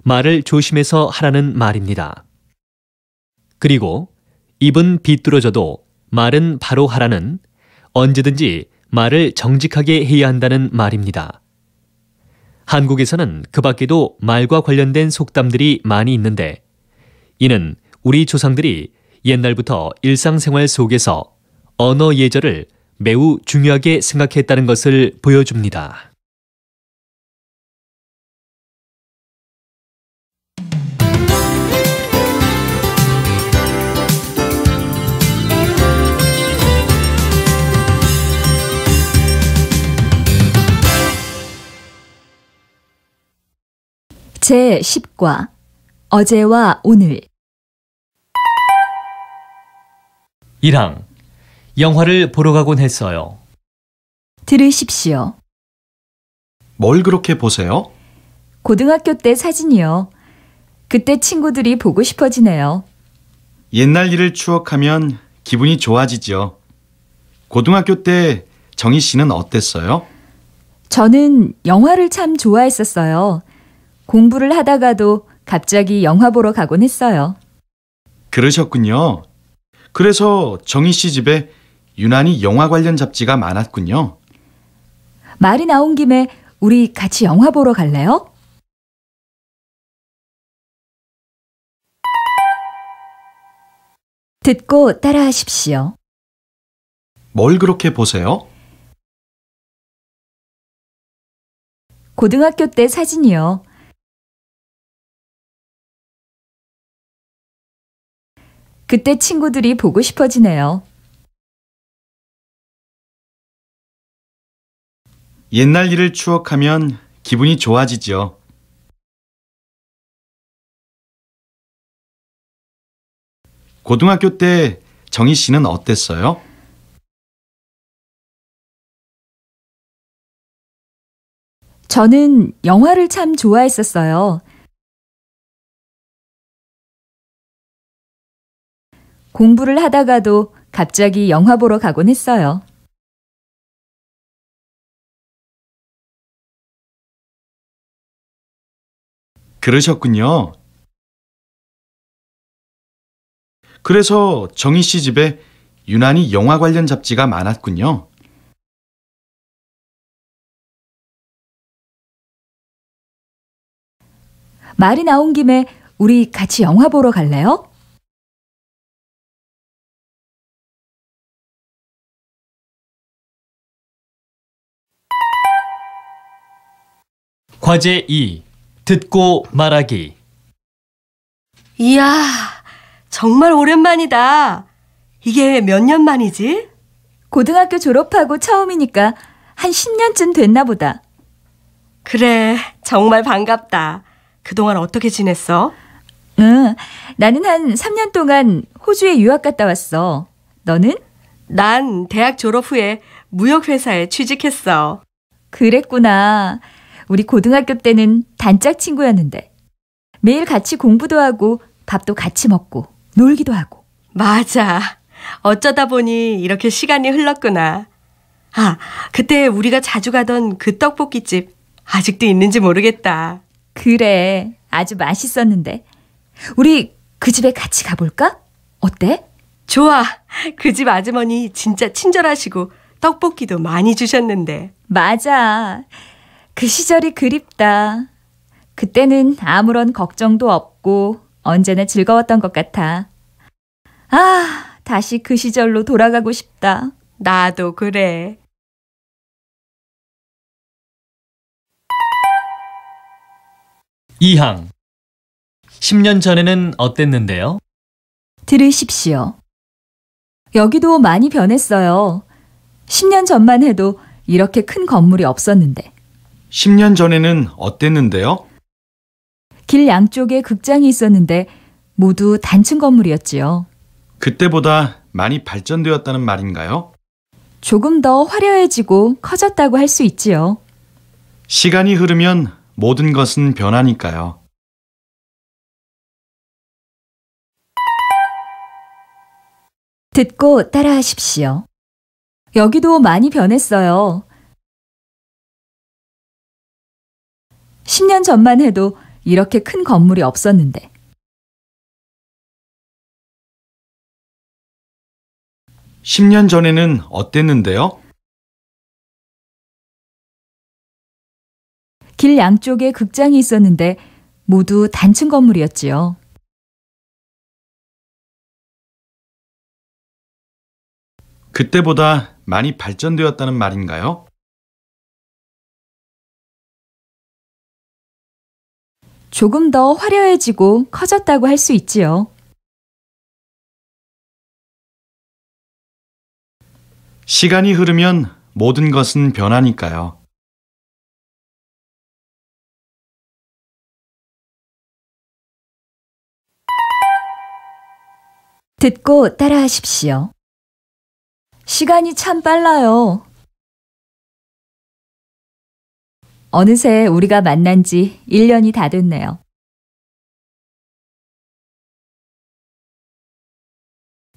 말을 조심해서 하라는 말입니다. 그리고 입은 비뚤어져도 말은 바로 하라는 언제든지 말을 정직하게 해야 한다는 말입니다. 한국에서는 그 밖에도 말과 관련된 속담들이 많이 있는데 이는 우리 조상들이 옛날부터 일상생활 속에서 언어 예절을 매우 중요하게 생각했다는 것을 보여줍니다. 제10과 어제와 오늘 1항 영화를 보러 가곤 했어요. 들으십시오. 뭘 그렇게 보세요? 고등학교 때 사진이요. 그때 친구들이 보고 싶어지네요. 옛날 일을 추억하면 기분이 좋아지죠. 고등학교 때 정희 씨는 어땠어요? 저는 영화를 참 좋아했었어요. 공부를 하다가도 갑자기 영화 보러 가곤 했어요. 그러셨군요. 그래서 정희 씨 집에 유난히 영화 관련 잡지가 많았군요. 말이 나온 김에 우리 같이 영화 보러 갈래요? 듣고 따라하십시오. 뭘 그렇게 보세요? 고등학교 때 사진이요. 그때 친구들이 보고 싶어지네요. 옛날 일을 추억하면 기분이 좋아지죠. 고등학교 때 정희 씨는 어땠어요? 저는 영화를 참 좋아했었어요. 공부를 하다가도 갑자기 영화 보러 가곤 했어요. 그러셨군요. 그래서 정희 씨 집에 유난히 영화 관련 잡지가 많았군요. 말이 나온 김에 우리 같이 영화 보러 갈래요? 과제 2. 듣고 말하기. 이야, 정말 오랜만이다. 이게 몇 년 만이지? 고등학교 졸업하고 처음이니까 한 10년쯤 됐나 보다. 그래, 정말 반갑다. 그동안 어떻게 지냈어? 응, 나는 한 3년 동안 호주에 유학 갔다 왔어. 너는? 난 대학 졸업 후에 무역회사에 취직했어. 그랬구나. 우리 고등학교 때는 단짝 친구였는데 매일 같이 공부도 하고 밥도 같이 먹고 놀기도 하고. 맞아. 어쩌다 보니 이렇게 시간이 흘렀구나. 아, 그때 우리가 자주 가던 그 떡볶이집 아직도 있는지 모르겠다. 그래, 아주 맛있었는데. 우리 그 집에 같이 가볼까? 어때? 좋아. 그 집 아주머니 진짜 친절하시고 떡볶이도 많이 주셨는데. 맞아. 그 시절이 그립다. 그때는 아무런 걱정도 없고 언제나 즐거웠던 것 같아. 아, 다시 그 시절로 돌아가고 싶다. 나도 그래. 이항 10년 전에는 어땠는데요? 들으십시오. 여기도 많이 변했어요. 10년 전만 해도 이렇게 큰 건물이 없었는데. 10년 전에는 어땠는데요? 길 양쪽에 극장이 있었는데 모두 단층 건물이었지요. 그때보다 많이 발전되었다는 말인가요? 조금 더 화려해지고 커졌다고 할 수 있지요. 시간이 흐르면 모든 것은 변하니까요. 듣고 따라하십시오. 여기도 많이 변했어요. 10년 전만 해도 이렇게 큰 건물이 없었는데. 십 년 전에는 어땠는데요? 길 양쪽에 극장이 있었는데 모두 단층 건물이었지요. 그때보다 많이 발전되었다는 말인가요? 조금 더 화려해지고 커졌다고 할 수 있지요. 시간이 흐르면 모든 것은 변하니까요. 듣고 따라하십시오. 시간이 참 빨라요. 어느새 우리가 만난 지 1년이 다 됐네요.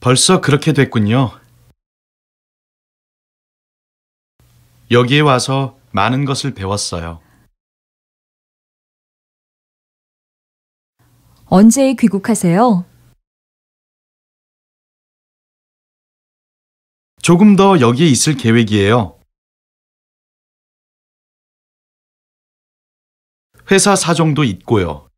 벌써 그렇게 됐군요. 여기에 와서 많은 것을 배웠어요. 언제 귀국하세요? 조금 더 여기에 있을 계획이에요. 회사 사정도 있고요.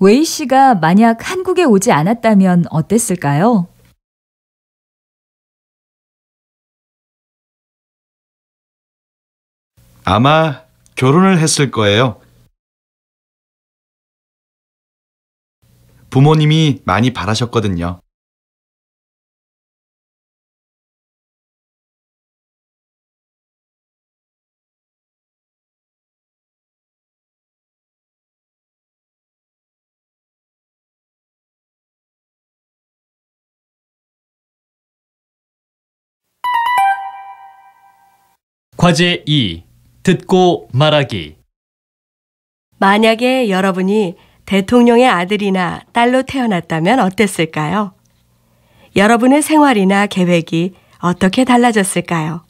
웨이 씨가 만약 한국에 오지 않았다면 어땠을까요? 아마 결혼을 했을 거예요. 부모님이 많이 바라셨거든요. 과제 2. 듣고 말하기. 만약에 여러분이 대통령의 아들이나 딸로 태어났다면 어땠을까요? 여러분의 생활이나 계획이 어떻게 달라졌을까요?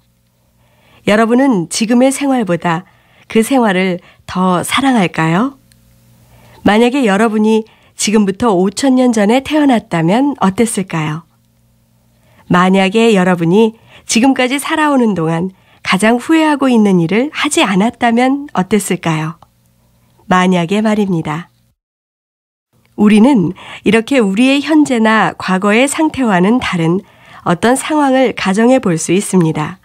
여러분은 지금의 생활보다 그 생활을 더 사랑할까요? 만약에 여러분이 지금부터 5,000년 전에 태어났다면 어땠을까요? 만약에 여러분이 지금까지 살아오는 동안 가장 후회하고 있는 일을 하지 않았다면 어땠을까요? 만약에 말입니다. 우리는 이렇게 우리의 현재나 과거의 상태와는 다른 어떤 상황을 가정해 볼 수 있습니다.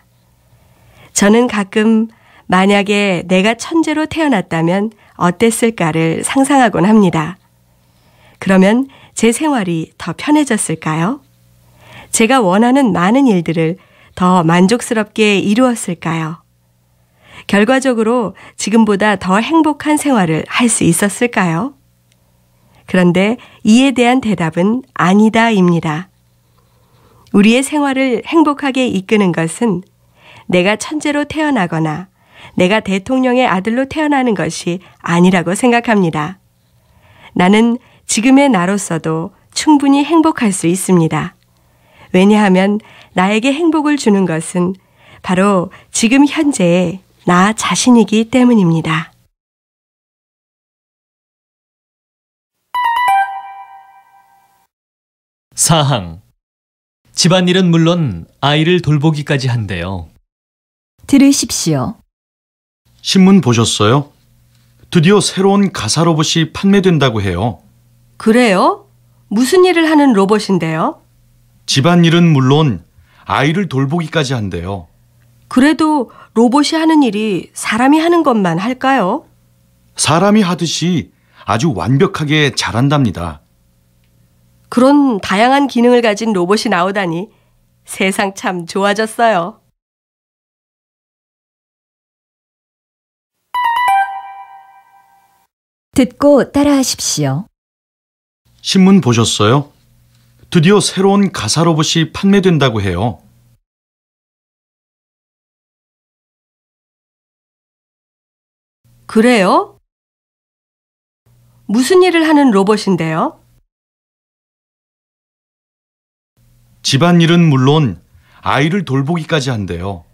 저는 가끔 만약에 내가 천재로 태어났다면 어땠을까를 상상하곤 합니다. 그러면 제 생활이 더 편해졌을까요? 제가 원하는 많은 일들을 더 만족스럽게 이루었을까요? 결과적으로 지금보다 더 행복한 생활을 할 수 있었을까요? 그런데 이에 대한 대답은 아니다입니다. 우리의 생활을 행복하게 이끄는 것은 내가 천재로 태어나거나 내가 대통령의 아들로 태어나는 것이 아니라고 생각합니다. 나는 지금의 나로서도 충분히 행복할 수 있습니다. 왜냐하면 나에게 행복을 주는 것은 바로 지금 현재의 나 자신이기 때문입니다. 사항. 집안일은 물론 아이를 돌보기까지 한대요. 들으십시오. 신문 보셨어요? 드디어 새로운 가사 로봇이 판매된다고 해요. 그래요? 무슨 일을 하는 로봇인데요? 집안일은 물론 아이를 돌보기까지 한대요. 그래도 로봇이 하는 일이 사람이 하는 것만 할까요? 사람이 하듯이 아주 완벽하게 잘한답니다. 그런 다양한 기능을 가진 로봇이 나오다니 세상 참 좋아졌어요. 듣고 따라하십시오. 신문 보셨어요? 드디어 새로운 가사 로봇이 판매된다고 해요. 그래요? 무슨 일을 하는 로봇인데요? 집안일은 물론 아이를 돌보기까지 한대요.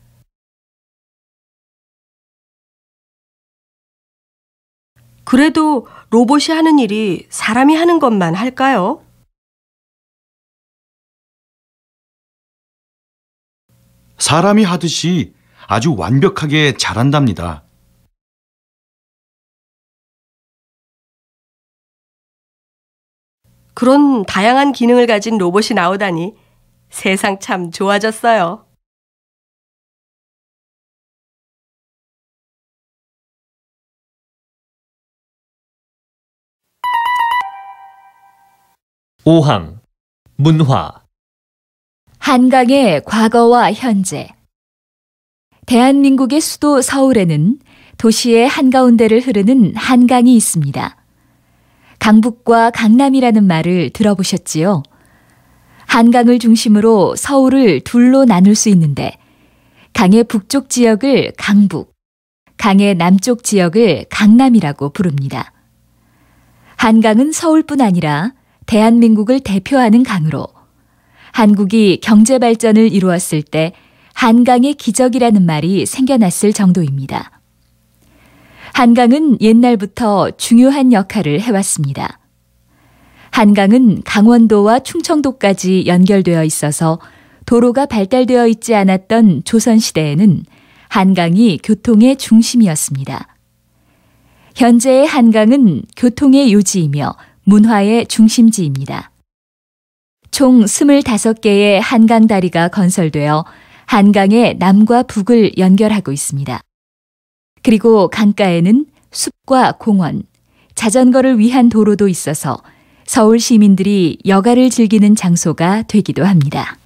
그래도 로봇이 하는 일이 사람이 하는 것만 할까요? 사람이 하듯이 아주 완벽하게 잘한답니다. 그런 다양한 기능을 가진 로봇이 나오다니 세상 참 좋아졌어요. 오항 문화. 한강의 과거와 현재. 대한민국의 수도 서울에는 도시의 한가운데를 흐르는 한강이 있습니다. 강북과 강남이라는 말을 들어보셨지요? 한강을 중심으로 서울을 둘로 나눌 수 있는데 강의 북쪽 지역을 강북, 강의 남쪽 지역을 강남이라고 부릅니다. 한강은 서울뿐 아니라 대한민국을 대표하는 강으로 한국이 경제 발전을 이루었을 때 한강의 기적이라는 말이 생겨났을 정도입니다. 한강은 옛날부터 중요한 역할을 해왔습니다. 한강은 강원도와 충청도까지 연결되어 있어서 도로가 발달되어 있지 않았던 조선시대에는 한강이 교통의 중심이었습니다. 현재의 한강은 교통의 요지이며 문화의 중심지입니다. 총 25개의 한강 다리가 건설되어 한강의 남과 북을 연결하고 있습니다. 그리고 강가에는 숲과 공원, 자전거를 위한 도로도 있어서 서울 시민들이 여가를 즐기는 장소가 되기도 합니다.